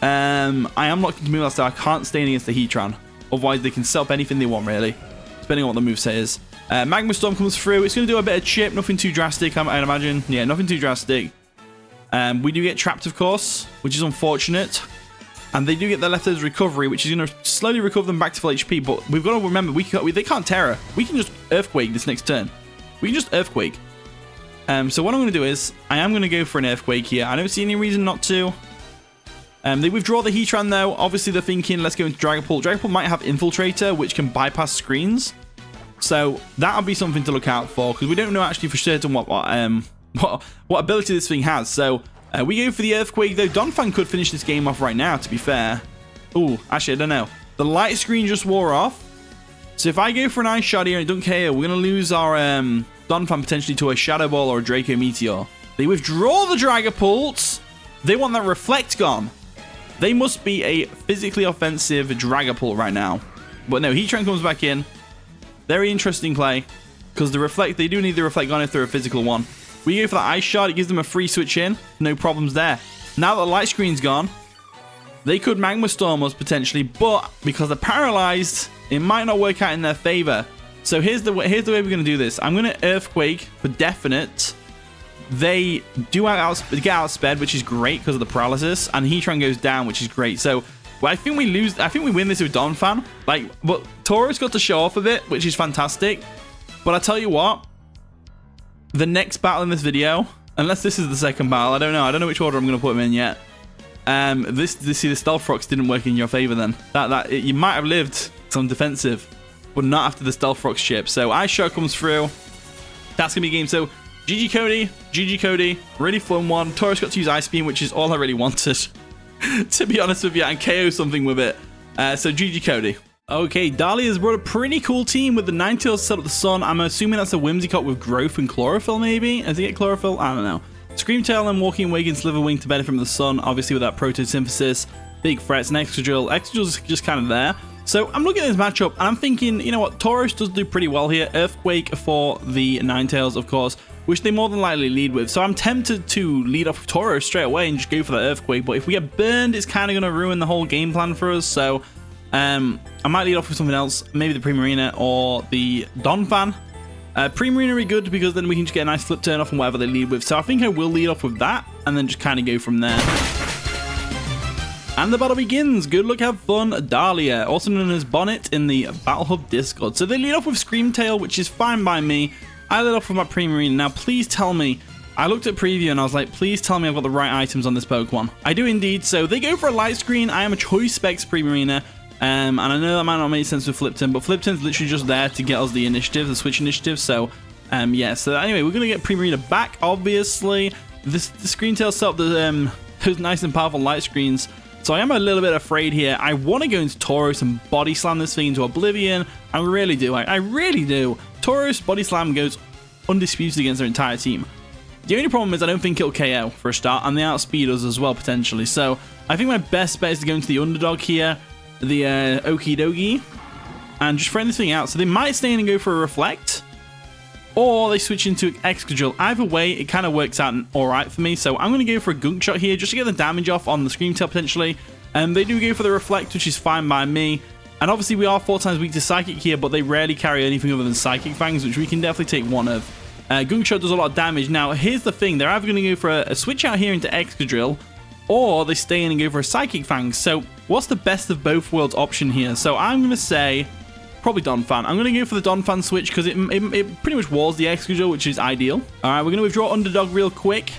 [SPEAKER 1] I am locked into Moonblast, so I can't stay in against the Heatran. Otherwise, they can set up anything they want, really, depending on what the moveset is. Magma Storm comes through. It's going to do a bit of chip. Nothing too drastic, I'd imagine. Yeah, nothing too drastic. We do get trapped, of course, which is unfortunate. And they do get their leftovers recovery, which is going to slowly recover them back to full HP. But we've got to remember, they can't Terror. We can just Earthquake this next turn. We can just Earthquake. So what I'm going to do is, I am going to go for an Earthquake here. I don't see any reason not to. They withdraw the Heatran though. Obviously they're thinking, let's go into Dragapult. Dragapult might have Infiltrator, which can bypass screens. So that'll be something to look out for, because we don't know actually for certain what ability this thing has. So we go for the Earthquake though. Donphan could finish this game off right now, to be fair. Ooh, actually I don't know. The light screen just wore off. So if I go for an Ice Shot here and it doesn't KO, we're going to lose our Donphan potentially to a Shadow Ball or a Draco Meteor. They withdraw the Dragapult. They want that Reflect gone. They must be a physically offensive Dragapult right now. But no, Heatran comes back in. Very interesting play, because they do need the Reflect gone if they're a physical one. We go for the Ice Shot. It gives them a free switch in. No problems there. Now that the light screen's gone, they could Magma Storm us potentially, but because they're paralyzed, it might not work out in their favor. So here's the way we're going to do this. I'm going to Earthquake for definite. They do get outsped, which is great because of the paralysis, and Heatran goes down, which is great. So I think we lose. I think we win this with Donphan. But Tauros got to show off a bit, which is fantastic. But I tell you what, the next battle in this video, unless this is the second battle, I don't know which order I'm going to put them in yet. The Stealth Rocks didn't work in your favor then. You might have lived some defensive, but not after the Stealth Rocks chip. So Ice Shot comes through. That's gonna be a game. So GG Cody, really fun one. Tauros got to use Ice Beam, which is all I really wanted, to be honest with you, and KO something with it. So GG Cody. Okay, Dahlia's brought a pretty cool team with the Ninetales set up the Sun. I'm assuming that's a Whimsicott with Growth and Chlorophyll, maybe? Does he get Chlorophyll? I don't know. Screamtail and Walking Awaken Sliverwing to benefit from the Sun, obviously with that Photosynthesis. Big threats, and Excadrill. Excadrill's just kind of there. So I'm looking at this matchup, and I'm thinking, you know what, Tauros does do pretty well here. Earthquake for the Ninetales, of course, which they more than likely lead with. So I'm tempted to lead off Tauros straight away and just go for the Earthquake, but if we get burned, it's kind of going to ruin the whole game plan for us. So I might lead off with something else, maybe the Primarina or the Donphan. Primarina would be good, because then we can just get a nice flip turn off on whatever they lead with. So I think I will lead off with that, and then just kind of go from there. And the battle begins. Good luck, have fun, Dahlia, also known as Bonnet in the Battle Hub Discord. So they lead off with Screamtail, which is fine by me. I lead off with my Primarina. Now, please tell me, I looked at preview and I was like, please tell me I've got the right items on this Pokemon. I do indeed. So they go for a Light Screen. I am a Choice Specs Primarina. And I know that might not make sense with Flipton, but Flipton's literally just there to get us the initiative, the Switch initiative. So, yeah. So anyway, we're going to get Primarina back, obviously. The Screamtail set up those nice and powerful Light Screens. So I am a little bit afraid here. I want to go into Tauros and Body Slam this thing into Oblivion. I really do. I really do. Tauros Body Slam goes undisputed against their entire team. The only problem is I don't think it'll KO for a start, and they outspeed us as well, potentially. So I think my best bet is to go into the underdog here, the Okie Dokie, and just friend this thing out. So they might stay in and go for a Reflect, or they switch into Excadrill. Either way, it kind of works out alright for me. So I'm going to go for a Gunk Shot here, just to get the damage off on the Screamtail potentially. They do go for the Reflect, which is fine by me. And obviously we are 4 times weak to Psychic here, but they rarely carry anything other than Psychic Fangs, which we can definitely take one of. Gunk Shot does a lot of damage. Now, here's the thing. They're either going to go for a switch out here into Excadrill, or they stay in and go for a Psychic Fangs. So what's the best of both worlds option here? So I'm going to say probably Donphan. I'm going to go for the Donphan switch, because it pretty much walls the Excadrill, which is ideal. Alright, we're going to withdraw Underdog real quick.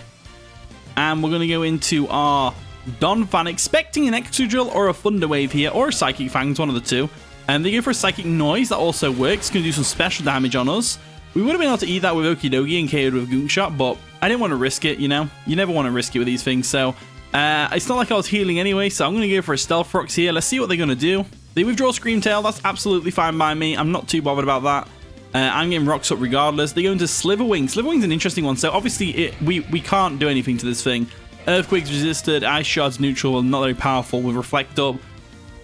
[SPEAKER 1] And we're going to go into our Donphan, expecting an Excadrill or a Thunder Wave here, or a Psychic Fangs, one of the two. And they go for a Psychic Noise, that also works. It's going to do some special damage on us. We would have been able to eat that with Okie Dokie and KO'd with Gunk Shot, but I didn't want to risk it, you know? You never want to risk it with these things, so it's not like I was healing anyway, so I'm going to go for a Stealth Rocks here. Let's see what they're going to do. They withdraw Screamtail. That's absolutely fine by me. I'm not too bothered about that. I'm getting Rocks up regardless. They go into Sliverwing. Sliverwing's an interesting one, so obviously we can't do anything to this thing. Earthquake's resisted. Ice Shard's neutral, not very powerful with Reflect up.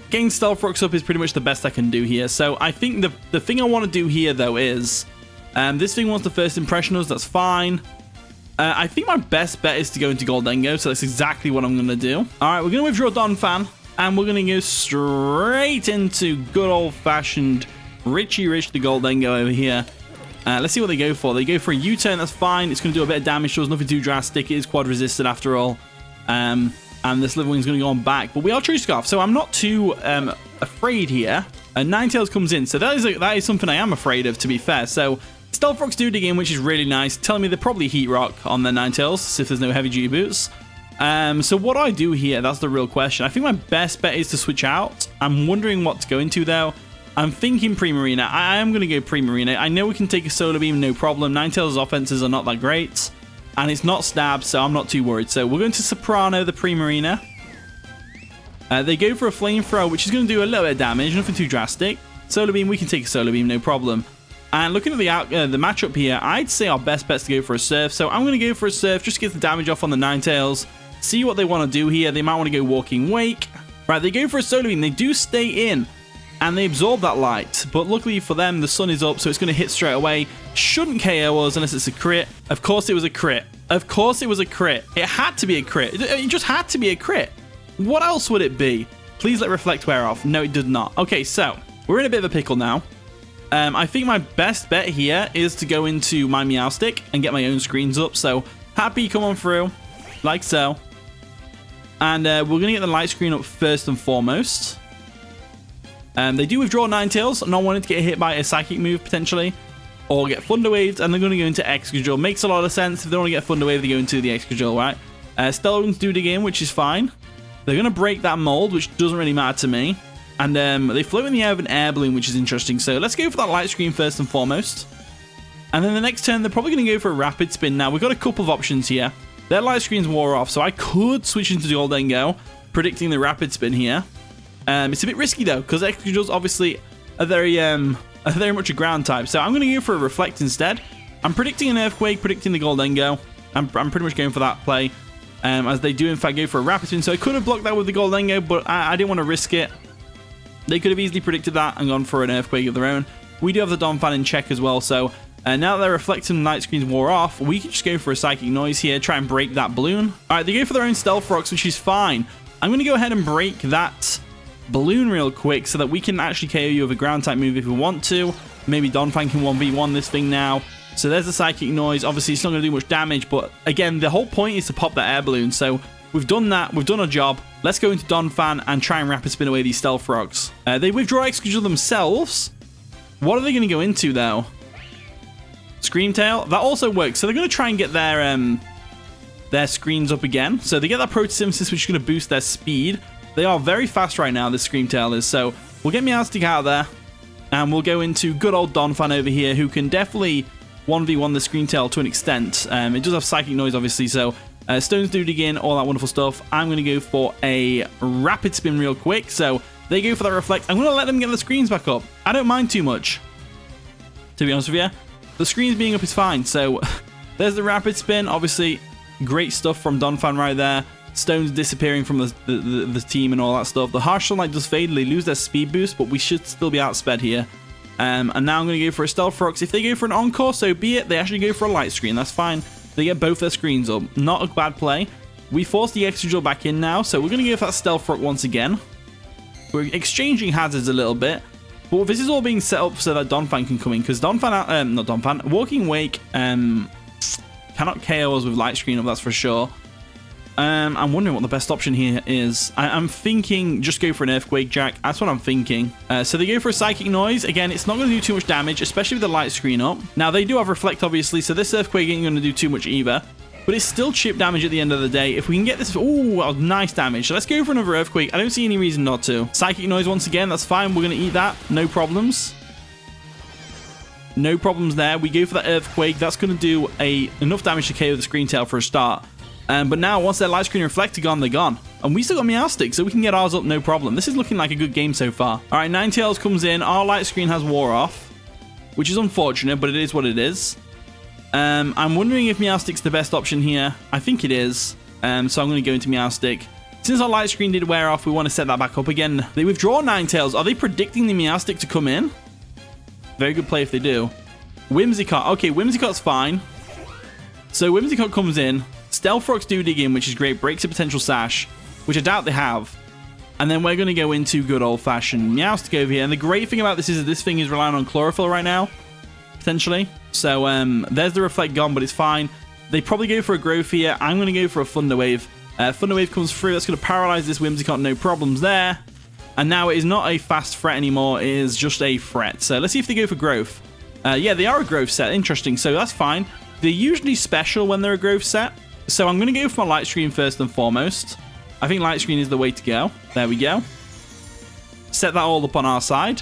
[SPEAKER 1] Getting Stealth Rocks up is pretty much the best I can do here. So I think the thing I want to do here, though, is this thing wants to first impression us. That's fine. I think my best bet is to go into Goldengo, so that's exactly what I'm going to do. All right, we're going to withdraw Donphan, and we're going to go straight into good old-fashioned Richie Rich the Goldengo over here. Let's see what they go for. They go for a U-turn. That's fine. It's going to do a bit of damage to us. Nothing too drastic. It is quad resisted after all. And this Slitherwing's going to go on back. But we are True Scarf, so I'm not too afraid here. Ninetales comes in. So that is something I am afraid of, to be fair. So Stealth Rocks do dig in, which is really nice. Telling me they're probably Heat Rock on their Ninetales, if there's no heavy duty boots. So what do I do here? That's the real question. I think my best bet is to switch out. I'm wondering what to go into, though. I'm thinking Primarina. I am going to go Primarina. I know we can take a Solar Beam, no problem. Ninetales' offenses are not that great. And it's not Stab, so I'm not too worried. So we're going to Soprano the Primarina. They go for a Flamethrower, which is going to do a little bit of damage. Nothing too drastic. Solar Beam, we can take a Solar Beam, no problem. And looking at the matchup here, I'd say our best bet's to go for a Surf. So I'm going to go for a Surf just to get the damage off on the Ninetales. See what they want to do here. They might want to go Walking Wake. Right, they go for a Solar Beam. They do stay in. And they absorb that light. But luckily for them, the sun is up, so it's going to hit straight away. Shouldn't KO us unless it's a crit. Of course it was a crit. Of course it was a crit. It had to be a crit. It just had to be a crit. What else would it be? Please let Reflect wear off. No, it did not. Okay, so we're in a bit of a pickle now. I think my best bet here is to go into my Meowstic and get my own screens up. So Happy, come on through. Like so. And we're going to get the light screen up first and foremost. They do withdraw Ninetales, not wanting to get hit by a Psychic move, potentially. Or get Thunder Waved, and they're going to go into Excadrill. Makes a lot of sense. If they want to get Thunder Wave, they go into the Excadrill, right? Stellarwings do dig in, which is fine. They're going to break that mold, which doesn't really matter to me. And they float in the air with an Air Balloon, which is interesting. So let's go for that Light Screen first and foremost. And then the next turn, they're probably going to go for a Rapid Spin. Now, we've got a couple of options here. Their Light Screens wore off, so I could switch into Goldengo, predicting the Rapid Spin here. It's a bit risky though, because Excadrill's obviously a very much a ground type. So I'm going to go for a Reflect instead. I'm predicting an Earthquake, predicting the Goldengo. I'm pretty much going for that play, as they do in fact go for a Rapid Spin. So I could have blocked that with the Goldengo, but I didn't want to risk it. They could have easily predicted that and gone for an Earthquake of their own. We do have the Donphan in check as well, so now that their Reflect and Light Screens wore off, we can just go for a Psychic Noise here, try and break that balloon. Alright, they go for their own Stealth Rocks, which is fine. I'm going to go ahead and break that balloon real quick so that we can actually KO you with a ground type move if we want to. Maybe Donphan can 1v1 this thing now. So there's the Psychic Noise. Obviously it's not going to do much damage, but again, the whole point is to pop that air balloon. So we've done that, we've done our job. Let's go into Donphan and try and Rapid Spin away these Stealth Rocks. They withdraw Excadrill themselves. What are they going to go into though? Screamtail? That also works. So they're going to try and get their screens up again. So they get that Photosynthesis, which is going to boost their speed. They are very fast right now, this Screamtail is. So we'll get Meowstic out of there. And we'll go into good old Donphan over here, who can definitely 1v1 the Screamtail to an extent. It does have Psychic Noise, obviously, so Stones do dig in, all that wonderful stuff. I'm going to go for a Rapid Spin real quick. So they go for that Reflect. I'm going to let them get the screens back up. I don't mind too much, to be honest with you. The screens being up is fine. So there's the Rapid Spin. Obviously, great stuff from Donphan right there. Stones disappearing from the team and all that stuff. The Harsh Sunlight does fade. They lose their speed boost, but we should still be outsped here. And now I'm going to go for a Stealth Rocks. If they go for an Encore, so be it. They actually go for a Light Screen. That's fine. They get both their screens up. Not a bad play. We force the Excadrill back in now, so we're going to go for that Stealth Rock once again. We're exchanging hazards a little bit. But this is all being set up so that Donphan can come in, because Donphan, not Donphan, Walking Wake cannot KO us with Light Screen up, that's for sure. I'm wondering what the best option here is. I'm thinking just go for an Earthquake, Jack. That's what I'm thinking. So they go for a Psychic Noise. Again, it's not going to do too much damage, especially with the Light Screen up. Now, they do have Reflect, obviously, so this Earthquake ain't going to do too much either. But it's still chip damage at the end of the day. If we can get this... Ooh, nice damage. So let's go for another Earthquake. I don't see any reason not to. Psychic Noise once again. That's fine. We're going to eat that. No problems. No problems there. We go for that Earthquake. That's going to do enough damage to KO the Screamtail for a start. But now, once their Light Screen Reflect are gone, they're gone. And we still got Meowstic, so we can get ours up, no problem. This is looking like a good game so far. All right, Ninetales comes in. Our Light Screen has wore off, which is unfortunate, but it is what it is. I'm wondering if Meowstic's the best option here. I think it is. So I'm going to go into Meowstic. Since our Light Screen did wear off, we want to set that back up again. They withdraw Ninetales. Are they predicting the Meowstic to come in? Very good play if they do. Whimsicott. Okay, Whimsicott's fine. So Whimsicott comes in. Stealth Rocks do dig in, which is great. Breaks a potential Sash, which I doubt they have. And then we're going to go into good old-fashioned Meowstic over here. And the great thing about this is that this thing is relying on Chlorophyll right now. potentially. So there's the Reflect gone, but it's fine. They probably go for a Growth here. I'm going to go for a Thunder Wave. Thunder Wave comes through. That's going to paralyze this Whimsicott. No problems there. And now it is not a fast threat anymore. It is just a threat. So let's see if they go for Growth. Yeah, they are a Growth set. Interesting. So that's fine. They're usually special when they're a Growth set. So I'm going to go for my Light Screen first and foremost. I think Light Screen is the way to go. There we go. Set that all up on our side.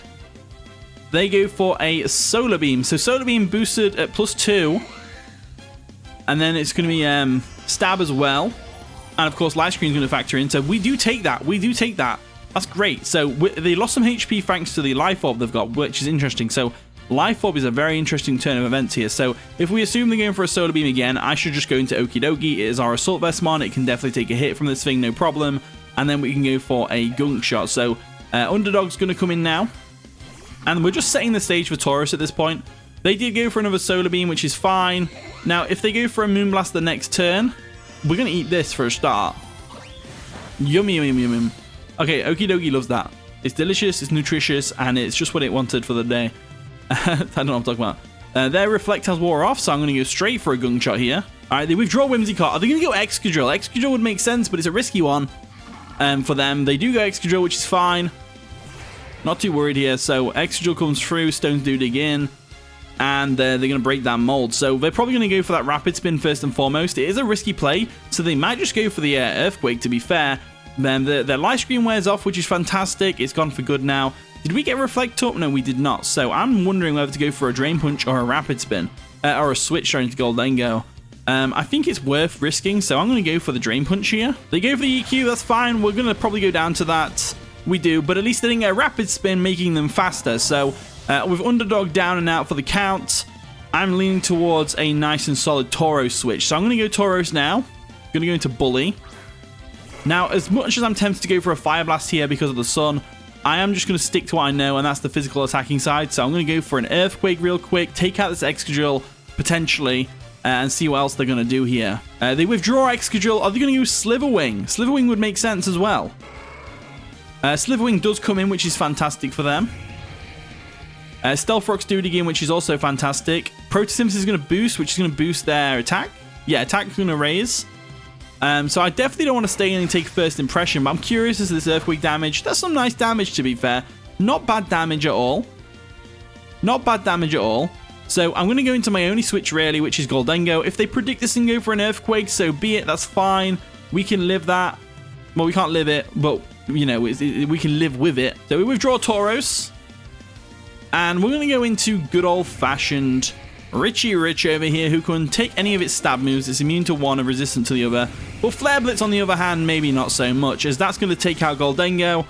[SPEAKER 1] They go for a Solar Beam. So Solar Beam boosted at +2. And then it's going to be Stab as well. And of course, Light Screen is going to factor in. So we do take that. We do take that. That's great. So they lost some HP thanks to the Life Orb they've got, which is interesting. So Life Orb is a very interesting turn of events here. So if we assume they're going for a Solar Beam again, I should just go into Okie Dokie. It is our Assault Vestmon. It can definitely take a hit from this thing, no problem. And then we can go for a Gunk Shot. So Underdog's going to come in now. And we're just setting the stage for Tauros at this point. They did go for another Solar Beam, which is fine. Now, if they go for a Moonblast the next turn, we're going to eat this for a start. Yummy, yummy, yummy, yummy. Okay, Okie Dokie loves that. It's delicious, it's nutritious, and it's just what it wanted for the day. I don't know what I'm talking about. Their Reflect has wore off, so I'm going to go straight for a Gunk Shot here. Alright, they withdraw Whimsicott. Are they going to go Excadrill? Excadrill would make sense, but it's a risky one for them. They do go Excadrill, which is fine. Not too worried here. So Excadrill comes through, Stones do dig in, and they're going to break that mold. So they're probably going to go for that Rapid Spin first and foremost. It is a risky play, so they might just go for the Earthquake, to be fair. Then their Light Screen wears off, which is fantastic. It's gone for good now. Did we get Reflect up? No, we did not. So I'm wondering whether to go for a Drain Punch or a Rapid Spin. Or a switch into Goldengo. I think it's worth risking, so I'm going to go for the Drain Punch here. They go for the EQ, that's fine. We're going to probably go down to that. We do, but at least they didn't get a Rapid Spin, making them faster. So with Underdog down and out for the count, I'm leaning towards a nice and solid Tauros switch. So I'm going to go Tauros now. Going to go into Bully. Now, as much as I'm tempted to go for a Fire Blast here because of the sun, I am just going to stick to what I know, and that's the physical attacking side. So I'm going to go for an Earthquake real quick, take out this Excadrill, potentially, and see what else they're going to do here. They withdraw Excadrill. Are they going to use Slitherwing? Slitherwing would make sense as well. Slitherwing does come in, which is fantastic for them. Stealth Rock's do it again, which is also fantastic. Protosynthesis is going to boost, which is going to boost their attack. Yeah, attack's going to raise. So I definitely don't want to stay in and take first impression, but I'm curious as to this Earthquake damage. That's some nice damage, to be fair. Not bad damage at all. Not bad damage at all. So I'm going to go into my only switch, really, which is Goldengo. If they predict this and go for an Earthquake, so be it. That's fine. We can live that. Well, we can't live it, but, you know, we can live with it. So we withdraw Tauros. And we're going to go into good old-fashioned Richie Rich over here, who can take any of its stab moves. It's immune to one and resistant to the other. But Flare Blitz, on the other hand, maybe not so much, as that's going to take out Goldengo.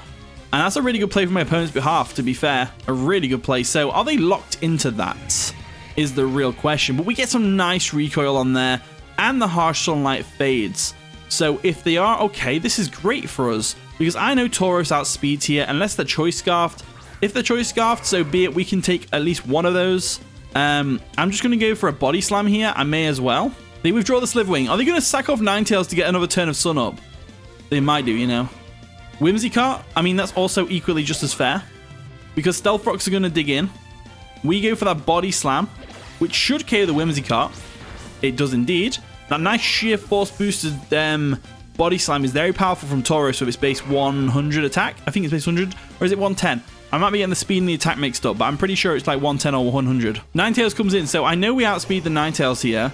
[SPEAKER 1] And that's a really good play from my opponent's behalf, to be fair. A really good play. So are they locked into that? Is the real question. But we get some nice recoil on there. And the Harsh Sunlight fades. So if they are, okay, this is great for us. Because I know Tauros outspeeds here, unless they're Choice Scarfed. If they're Choice Scarfed, so be it. We can take at least one of those. I'm just going to go for a Body Slam here. I may as well. They withdraw the Slitherwing. Are they going to sack off Ninetales to get another turn of Sun up? They might do, you know. Whimsicott, I mean, that's also equally just as fair. Because Stealth Rocks are going to dig in. We go for that Body Slam, which should KO the Whimsicott. It does indeed. That nice sheer force boosted Body Slam is very powerful from Tauros with its base 100 attack. I think it's base 100. Or is it 110? I might be getting the speed and the attack mixed up, but I'm pretty sure it's like 110 or 100. Ninetales comes in, so I know we outspeed the Ninetales here.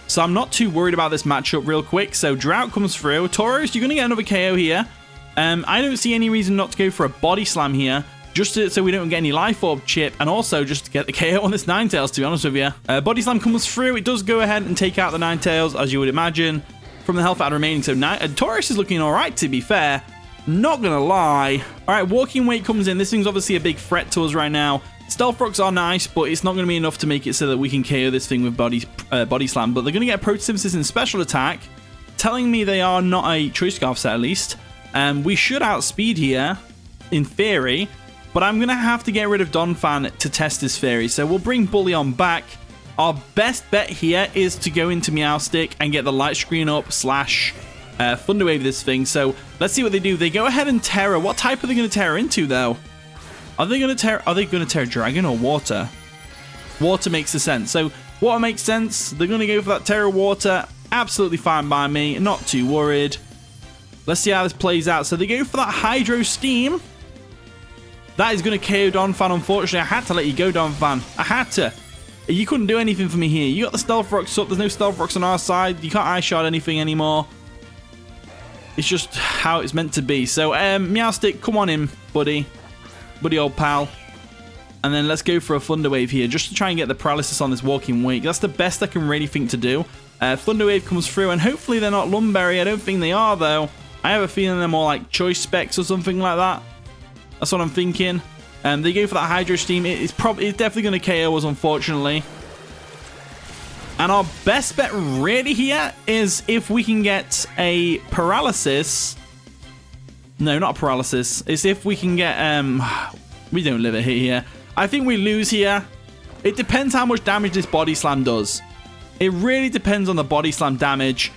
[SPEAKER 1] So I'm not too worried about this matchup real quick. So Drought comes through. Tauros, you're going to get another KO here. I don't see any reason not to go for a Body Slam here. Just so we don't get any Life Orb chip, and also just to get the KO on this Ninetales, to be honest with you. Body Slam comes through. It does go ahead and take out the Ninetales, as you would imagine, from the health out remaining. So Tauros is looking alright, to be fair. Not gonna lie. Alright, Walking Weight comes in. This thing's obviously a big threat to us right now. Stealth Rocks are nice, but it's not gonna be enough to make it so that we can KO this thing with Body Slam. But they're gonna get Protosynthesis in special attack, telling me they are not a Choice Scarf set, at least. We should outspeed here, in theory, but I'm gonna have to get rid of Donphan to test this theory. So we'll bring Bully on back. Our best bet here is to go into Meowstic and get the Light Screen up slash Thunder Wave this thing. So let's see what they do. They go ahead and Terra. What type are they going to Terra into, though? Are they going to Terra Dragon or Water? Water makes the sense. So water makes sense. They're going to go for that Terra Water. Absolutely fine by me. Not too worried. Let's see how this plays out. So they go for that Hydro Steam. That is going to KO Donphan, unfortunately. I had to let you go, Donphan. I had to. You couldn't do anything for me here. You got the Stealth Rocks up. There's no Stealth Rocks on our side. You can't Ice Shard anything anymore. It's just how it's meant to be. So, Meowstic, come on in, buddy. Buddy old pal. And then let's go for a Thunder Wave here, just to try and get the paralysis on this Walking Wake. That's the best I can really think to do. Thunder Wave comes through, and hopefully they're not Lumberry. I don't think they are, though. I have a feeling they're more like Choice Specs or something like that. That's what I'm thinking. They go for that Hydro Steam. It's definitely going to KO us, unfortunately. And our best bet really here is if we can get a Paralysis. No, not a Paralysis. It's if we can get... we don't live it here. I think we lose here. It depends how much damage this Body Slam does. It really depends on the Body Slam damage.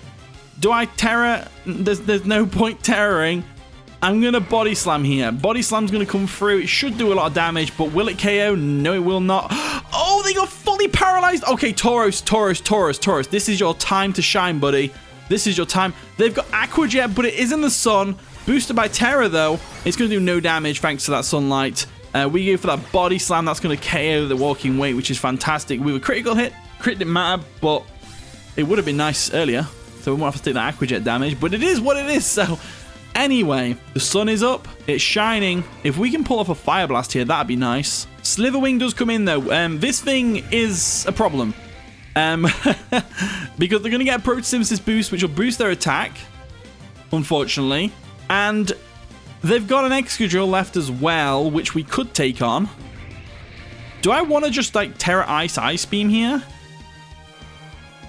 [SPEAKER 1] Do I Terra? There's no point terroring. I'm going to Body Slam here. Body Slam's going to come through. It should do a lot of damage, but will it KO? No, it will not. Oh, they got fully paralyzed. Okay, Tauros. This is your time to shine, buddy. This is your time. They've got Aqua Jet, but it is in the sun. Boosted by Terra, though. It's going to do no damage thanks to that sunlight. We go for that Body Slam. That's going to KO the Walking Wake, which is fantastic. We were critical hit. Crit didn't matter, but it would have been nice earlier. So we won't have to take that Aqua Jet damage, but it is what it is. So anyway, the sun is up. It's shining. If we can pull off a Fire Blast here, that'd be nice. Slitherwing does come in, though. This thing is a problem. Because they're going to get a Photosynthesis boost, which will boost their attack, unfortunately. And they've got an Excadrill left as well, which we could take on. Do I want to just, like, Terra Ice Beam here?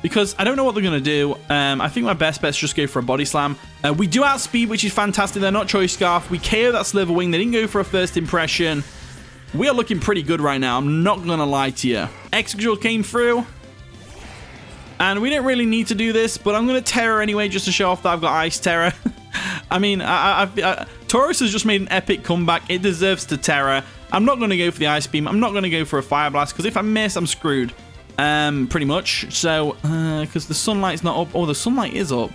[SPEAKER 1] Because I don't know what they're going to do. I think my best bet's just go for a Body Slam. We do outspeed, which is fantastic. They're not Choice Scarf. We KO that Slitherwing. They didn't go for a first impression. We are looking pretty good right now. I'm not going to lie to you. Excadrill came through. And we didn't really need to do this, but I'm going to Terra anyway, just to show off that I've got Ice Terra. I mean, Tauros has just made an epic comeback. It deserves to Terra. I'm not going to go for the Ice Beam. I'm not going to go for a Fire Blast, because if I miss, I'm screwed. Pretty much. So, because the sunlight's not up. Oh, the sunlight is up.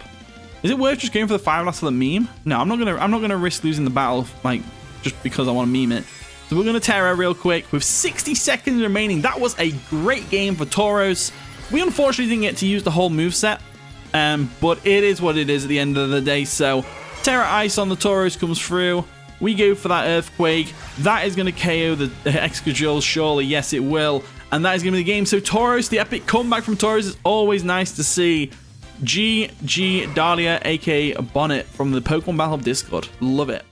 [SPEAKER 1] Is it worth just going for the Fire Blast for the meme? No, I'm not gonna risk losing the battle, like, just because I want to meme it. So we're gonna Terra real quick with 60 seconds remaining. That was a great game for Tauros. We unfortunately didn't get to use the whole moveset, but it is what it is at the end of the day. So Terra Ice on the Tauros comes through. We go for that Earthquake. That is going to KO the Excadrill, surely. Yes, it will. And that is going to be the game. So Tauros, the epic comeback from Tauros is always nice to see. GG Dahlia, aka Bonnet, from the Pokemon Battle Discord. Love it.